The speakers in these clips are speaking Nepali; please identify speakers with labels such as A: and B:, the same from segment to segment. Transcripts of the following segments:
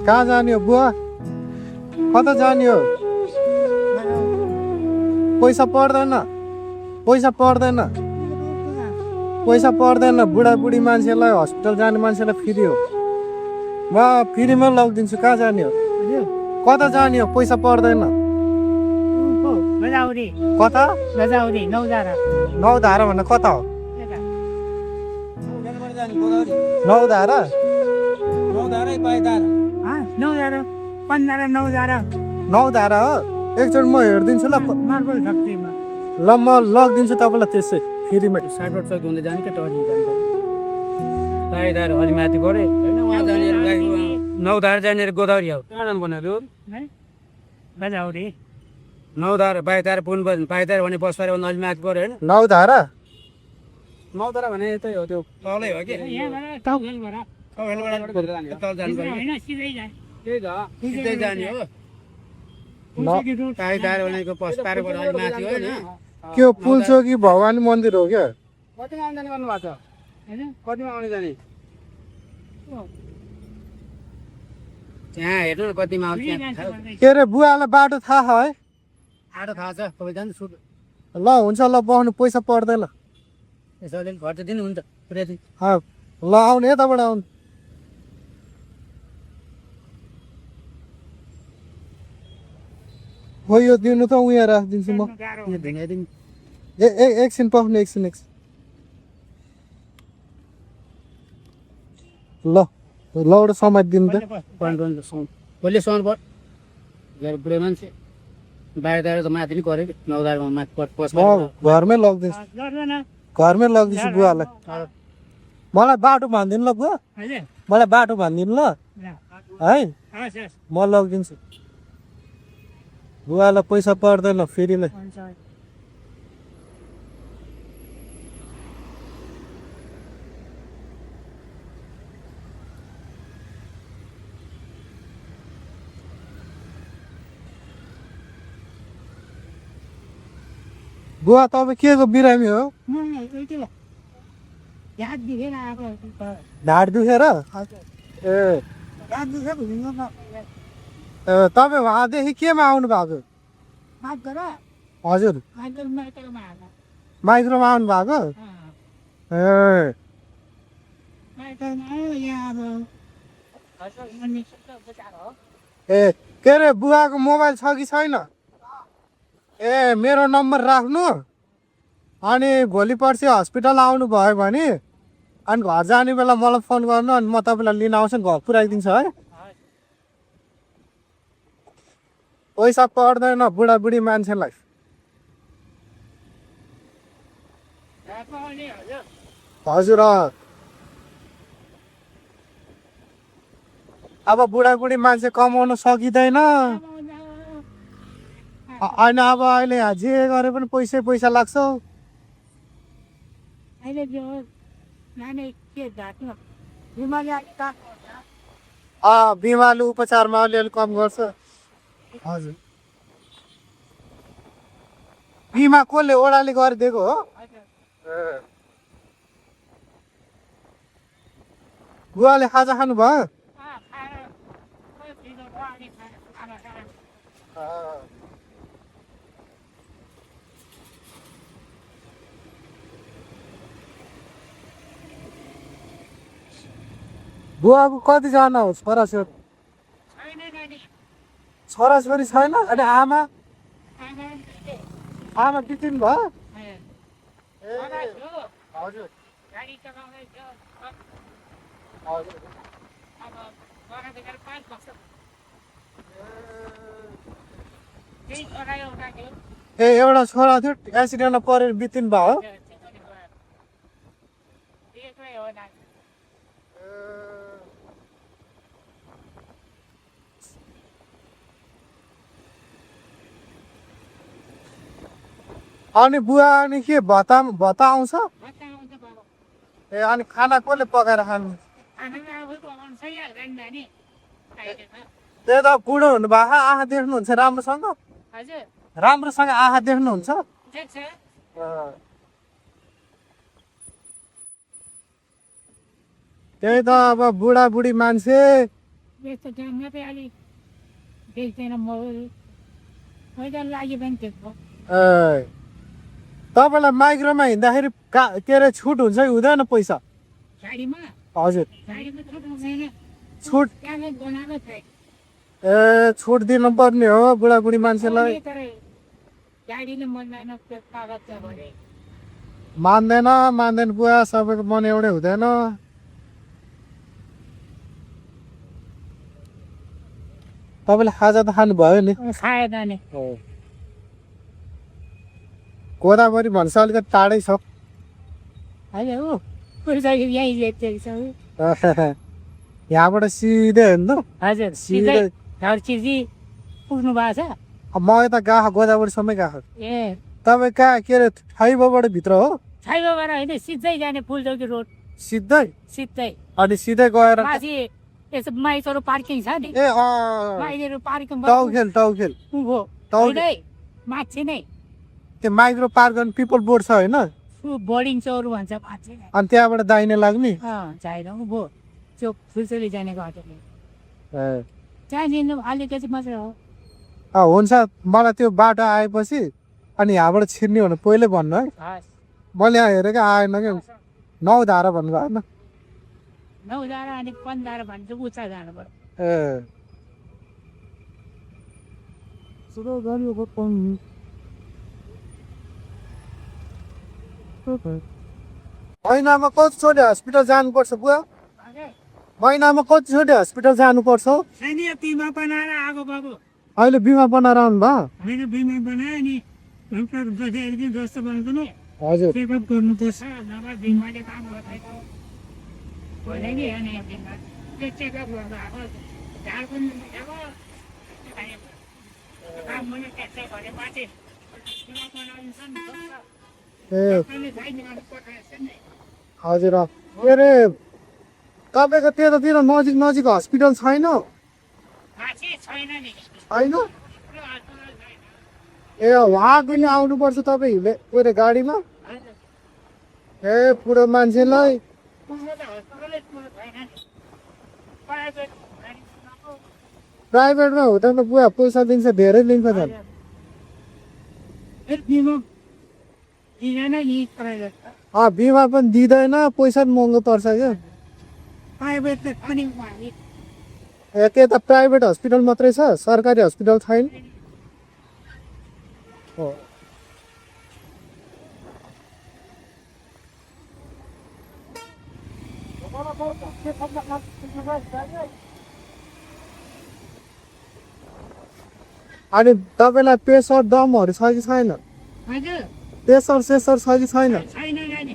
A: कहाँ जाने हो बुवा कता जाने हो पैसा पर्दैन पैसा पर्दैन पैसा पर्दैन बुढाबुढी मान्छेलाई हस्पिटल जाने मान्छेलाई फ्री हो म फ्रीमा लगिदिन्छु कहाँ जाने हो कता जाने हो पैसा पर्दैन कता नौधारा भन्दा कता हो नौधारा नौधारा हो एकचोटि म हेरिदिन्छु ल ल म लगिदिन्छु तपाईँलाई त्यसै फ्रीमा
B: साइडबाट चौक हुँदै जाने क्या टर्निङ जान्छ पाइदार अलि माथि गरे होइन उहाँ जाने नौधार जाने गोदावरी हो कहाँ जानु भनेको नौधार पाइदार पुल पाइदार भने बस पाएर अलि माथि गऱ्यो होइन
A: नौधारा
B: नौधारा भने त्यही हो त्यो तलै हो कि तल जानु त्यही त सिधै जाने हो पाइदार भनेको बस पारेबाट अलि माथि हो होइन
A: के हो पुलचोकी भवानी मन्दिर हो क्या
B: कतिमा आउने जाने गर्नुभएको छ कतिमा आउने जाने त्यहाँ हेर्नु न कतिमा आउँछ
A: के अरे बुवालाई बाटो थाहा है
B: आटो थाहा छ तपाईँ जानु सुट
A: ल हुन्छ ल बस्नु पैसा पर्दैन
B: यसो अलिअलि खर्च दिनु हुन्छ पुऱ्याइ
A: ल आउनु यताबाट आउनु हो यो दिनु त उहाँ राखिदिन्छु म
B: ढुङ्गाइदिनु
A: एकछिन पर्नु एकछिन ल लौडो समातिदिनु त
B: कसले सहनु पर्यो बुढे मान्छे बाहिर त माथि नि गऱ्यो कि नौधारमा माथि पस
A: म घरमै लगिदिन्छु घरमै लगिदिन्छु बुवालाई मलाई बाटो भनिदिनु ल बुवा मलाई बाटो भनिदिनु ल है म लगिदिन्छु बुवालाई पैसा पर्दैन फेरिलाई बुवा तपाईँ के को बिरामी हो ढाड दुखेर ए तपाईँ उहाँदेखि केमा आउनु भएको हजुर माइक्रोमा आउनु भएको ए के अरे बुवाको मोबाइल छ कि छैन ए मेरो नम्बर राख्नु अनि भोलि पर्सि हस्पिटल आउनु भयो भने अनि घर जाने बेला मलाई फोन गर्नु अनि म तपाईँलाई लिन आउँछु घर पुऱ्याइदिन्छु है पैसा पर्दैन बुढाबुढी मान्छेलाई हजुर अब बुढाबुढी मान्छे कमाउनु सकिँदैन होइन अब अहिले जे गरे पनि पैसा लाग्छ बिमारले उपचारमा अलिअलि कम गर्छ हजुर बिमा कसले ओडाले गरिदिएको हो बुवाले खाजा खानु भयो बुवाको कतिजना हो छोराछोरी छोराछोरी छैन अनि आमा आमा बितिनु भयो हजुर ए एउटा छोरा थियो एक्सिडेन्टमा परेर बितिनु भयो अनि बुवा अनि के भत्ता आउँछ ए अनि खाना कसले पकाएर खानु त्यही त बुढो हुनुभएको आँखा देख्नुहुन्छ राम्रोसँग राम्रोसँग आँखा देख्नुहुन्छ त्यही त अब बुढाबुढी मान्छे
C: यस्तो जङ्गा चाहिँ अलिक देख्दैन मौरी पहिला लाग्यो भने त्यसको
A: ए तपाईँलाई माइक्रोमा हिँड्दाखेरि के अरे छुट हुन्छ कि हुँदैन पैसा
C: गाडीमा
A: हजुर
C: गाडीमा छुट हुँदैन
A: छुट
C: कागज बनाएको छ
A: ए छुट दिनुपर्ने हो बुढाबुढी मान्छेलाई
C: तर गाडीले मनदैन त्यो कागज छ भने
A: मान्दैन बुवा सबैको मन एउटै हुँदैन तपाईँले खाजा त खानुभयो नि
C: खाएन नि
A: गोदावरी भन्छ अलिकति टाढै छ
C: होइन ऊ पुर्दाखेरि यहीँ लेप्चेको छ
A: यहाँबाट सिधै हो नि त
C: हजुर
A: सिधै
C: सिधै घर चिजी पुग्नु भएको छ
A: अब म यता गएको गोदावरीसम्मै गएको
C: ए
A: तपाईँ कहाँ के अरे थाइबोबाट भित्र हो
C: छाइबाबाट होइन सिधै जाने फुलचौकी रोड
A: सिधै
C: सिधै
A: अनि सिधै गएर
C: माथि यसो माइसहरू पार्किङ छ नि
A: ए
C: माइसहरू पार्किङ
A: टाउखेल
C: उँभो
A: टाउखेल
C: होइन माथि नै
A: त्यो माइक्रो पार्क गर्ने पिपल बोर्ड छ होइन
C: ऊ बोर्डिङ चौर भन्छ माथि नै
A: अनि त्यहाँबाट दाहिने लाग्ने
C: चाहिएर उँभो त्यो फुलचौली जाने बाटो
A: ए
C: त्यहाँदेखि अलिकति मात्रै हो
A: हुन्छ मलाई त्यो बाटो आएपछि अनि यहाँबाट छिर्ने भने पहिल्यै भन्नु है
C: हस्
A: मैले यहाँ हेरेको आएन कि 9 धारा भन्नु होइन
C: 9 धारा अनि 15 धारा भन्छ उचा जानु पर्यो
A: ए महिनामा कतिचोटि हस्पिटल जानुपर्छ बुवा महिनामा कतिचोटि हस्पिटल जानुपर्छ
C: छैन बिमा बनाएर आएको बाबु
A: अहिले बिमा बनाएर आउनु भयो
C: होइन बिमा बनायो नि डक्टर बसेर जस्तो बनाउँदैन
A: हजुर
C: चेकअप गर्नुपर्छ नभए बिमाले काम गर्दैन भोलि नि हेर्ने बिमा त्यो चेकअप गर्दा अब झार पनि अब काम पनि त्यस्तै भने माथि बिमा बनाइन्छ नि
A: ए
C: डक्टरले छैन पठाएछ नि
A: हजुर के अरे तपाईँको त्यतातिर नजिक हस्पिटल छैन
C: माथि छैन नि
A: छैन
C: ठुलो हस्पिटल छैन
A: ए वहाँ पनि आउनुपर्छ तपाईँ हिँडे गाडीमा
C: हजुर
A: ए पुरो मान्छेलाई
C: पुग्नु त हस्पिटलै ठुलो छैन नि प्राइभेट गाडी कुदाएको
A: प्राइभेटमा हुँदा त बुवा पैसा दिन्छ धेरै दिन्छ त
C: फेरि बिमा दिँदैन नि प्राइभेट
A: बिमा पनि दिँदैन पैसा पनि महँगो पर्छ क्या
C: प्राइभेट त पनि हामी
A: ए त्यता प्राइभेट हस्पिटल मात्रै छ सरकारी हस्पिटल छैन हो अनि तपाईँलाई प्रेसर दमहरू छ कि छैन
C: हजुर
A: प्रेसर सेसर छ कि छैन
C: छैन नानी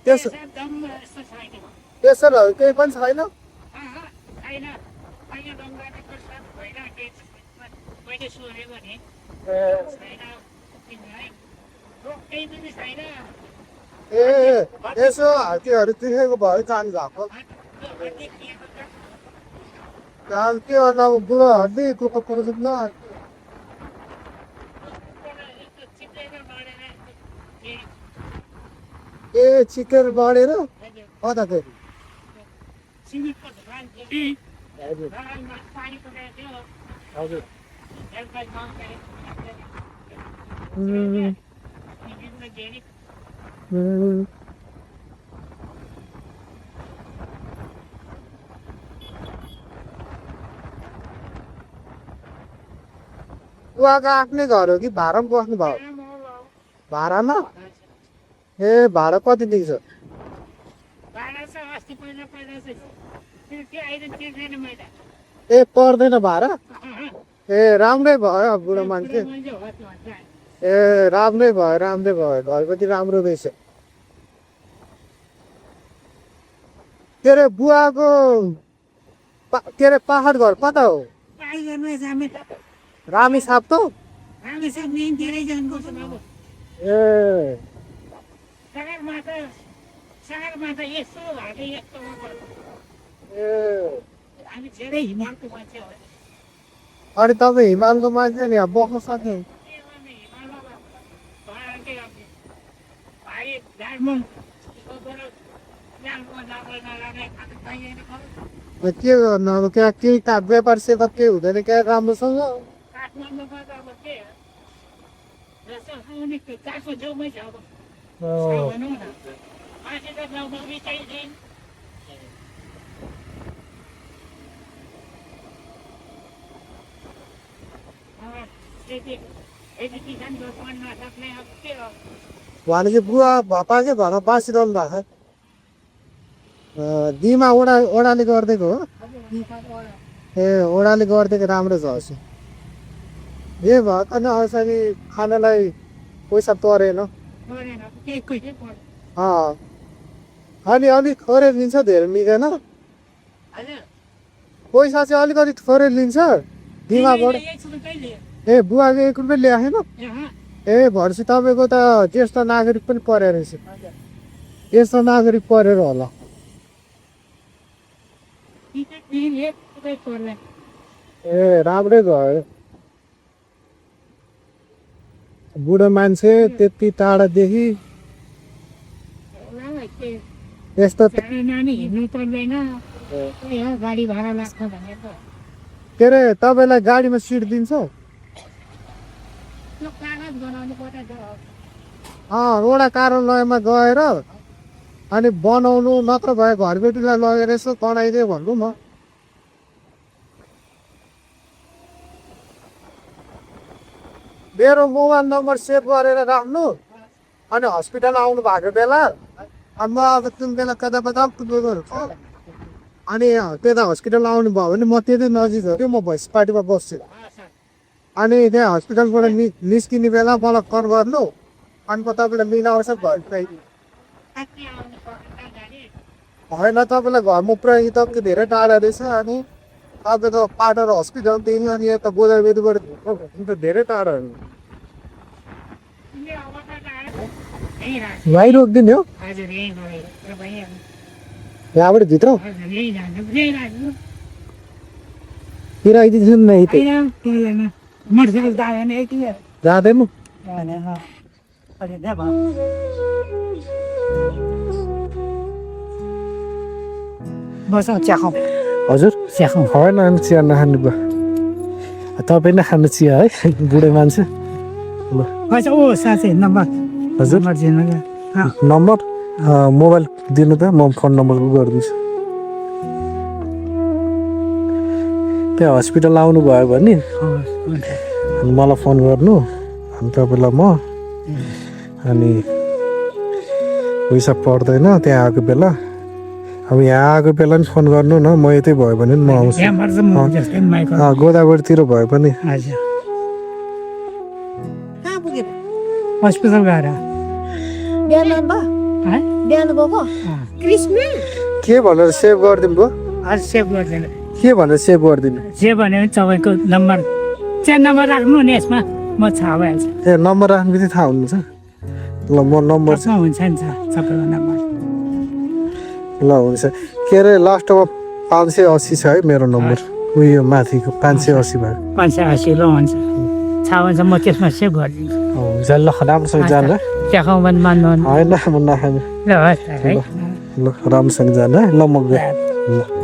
A: त्यस
C: दम यस्तो छैन
A: प्रेसरहरू केही पनि छैन
C: छैन अहिले दमगानेको साथ भइरहेको मैले सोधेको नि छैन तिमीलाई रोग केही पनि छैन
A: ए यसो हात्तीहरू देखेको भयो जानु भएको
C: हड्डी खिएको छ
A: काम के गर्नु अब बुढो हड्डी कुको कुरो न
C: यस्तो चिप्लेर बढेर
A: ए चिकेर बढेर
C: हजुर
A: अन्तखेरि
C: सिमेन्टको दोकान थियो
A: हजुर
C: दोकानमा पानी परेको थियो
A: हजुर
C: एकलाई काम गरे
A: उम्,
C: सिमेन्टमा धेरै
A: उम्। उहाँको आफ्नै घर हो कि भाडामा बस्नु भयो भाडामा ए भाडा कति दिन्छ
C: भाडा छ अस्ति पहिला चाहिँ त्यो अहिले तिर्दैन मैले
A: ए पर्दैन भाडा ए राम्रै भयो बुढो मान्छे
C: मान्छे हो त्यो भन्छ
A: ए राम्रै भयो घर पनि राम्रो रहेछ के अरे बुवाको के अरे पाहाड घर कता हो
C: पाइ गर्नु जामे
A: रामी साप त
C: हामी सब नि धेरै जानको छ बाबु
A: ए
C: सागरमा त यस्तो भएको यस्तो
A: ए
C: हामी धेरै हिमालको मान्छे हो
A: अनि तपाईँ हिमालको मान्छे नि अब बस्न सक्ने
C: के गर्ने हिमालमा भाइ डायमन्ड सोधेर ल्यान्डमा जाँदै नलाने खानु पाइएन
A: के गर्नु अब क्या केही काम व्यापार सेवा केही हुँदैन क्या राम्रोसँग
C: काठमाडौँमा त अब के यसो आउने काठको छेउमै छ अब
A: अँ,
C: भनौँ न माथि त गाउँमा बिताइदिन् यति किसान दोकान नसक्ने अब के हो
A: भनेपछि बुवा भपाकै भएर बाँसिरहनु भएको दिमा ओडाले गरिदिएको हो ए ओडाले गरिदिएको राम्रो छ हस् ए भयो अनि यसरी खानालाई पैसा परेन
C: परेन केही पैसै परेन
A: अँ अनि अलिक थोरै लिन्छ धेरै लिँदैन
C: हजुर
A: पैसा चाहिँ अलिकति थोरै लिन्छ दिमाबाट ए बुवाले 1 रुपियाँ ल्याएन ए भनेपछि तपाईँको त ज्येष्ठ नागरिक पनि परेर रहेछ ज्येष्ठ नागरिक परेर होला ए राम्रै भयो बुढो मान्छे त्यति टाढादेखि यस्तो
C: नानी हिँड्नु पर्दैन गाडी भाडा लाग्छ भनेर
A: के अरे तपाईँलाई गाडीमा सिट दिन्छ
C: त्यो कागज बनाउनु पर्छ
A: वडा कार्यालयमा गएर अनि बनाउनु नत्र भए घरबेटीलाई लगेर यसो बनाइदियो भन्नु न मेरो मोबाइल नम्बर सेभ गरेर राख्नु अनि हस्पिटल आउनु भएको बेला अनि म अब कुन बेला कता कता पुग्नु अनि त्यता हस्पिटल आउनु भयो भने म त्यतै नजिक हो म भोइस पार्टीमा बस्छु अनि त्यहाँ हस्पिटलबाट निस्किने बेला मलाई कल गर्नु अनि म तपाईँलाई मिलाउँछ घर होइन तपाईँलाई घरमा पुऱ्याइ तपाईँ धेरै टाढा रहेछ अनि तपाईँको पाटर हस्पिटलदेखि अनि यता गोदावेरीबाट धेरै टाढा हो भाइ रोकिदिने हो यहाँबाट भित्र किराइदिन्छु नि
C: मोटरसाइकल जाँदैन
A: जाँदैन
C: बस चिया खाउँ
A: हजुर
C: चिया खाउँ
A: होइन अनि चिया नखानु भयो तपाईँ नै खानु चिया है बुढो मान्छे ल
C: पैसा ओ साथी नम्बर
A: हजुर
C: नम्बर दिनु
A: नम्बर मोबाइल दिनु त म फोन नम्बर गरिदिन्छु त्यहाँ हस्पिटल आउनु भयो भने अनि मलाई फोन गर्नु अनि तपाईँलाई म अनि पैसा पर्दैन त्यहाँ आएको बेला अब यहाँ आएको बेला पनि फोन गर्नु न म यतै भयो भने म आउँछु गोदावरीतिर भयो पनि
C: हस्पिटल गएर
A: के भनेर सेभ गरिदिनु भयो
C: आज सेभ गर्दैन
A: के भनेर सेभ गरिदिनु
C: जे भन्यो भने तपाईँको नम्बर चाहिँ नम्बर राख्नु नि यसमा म थाहा भइहाल्छ
A: ए नम्बर राख्नु बित्तिकै थाहा हुनुहुन्छ ल म नम्बर
C: त्यसमा हुन्छ नि सबैको नम्बर
A: ल हुन्छ के अरे लास्टमा 580 छ है मेरो नम्बर उयो माथिको 580 भयो
C: 580 ल हुन्छ थाहा हुन्छ म त्यसमा सेभ गरिदिन्छु
A: हुन्छ ल राम्रोसँग जानु है
C: चिया खाउँ भने मान्नु
A: होइन म नखानु
C: ल हस् है
A: ल राम्रोसँग जानु है ल म गएँ ल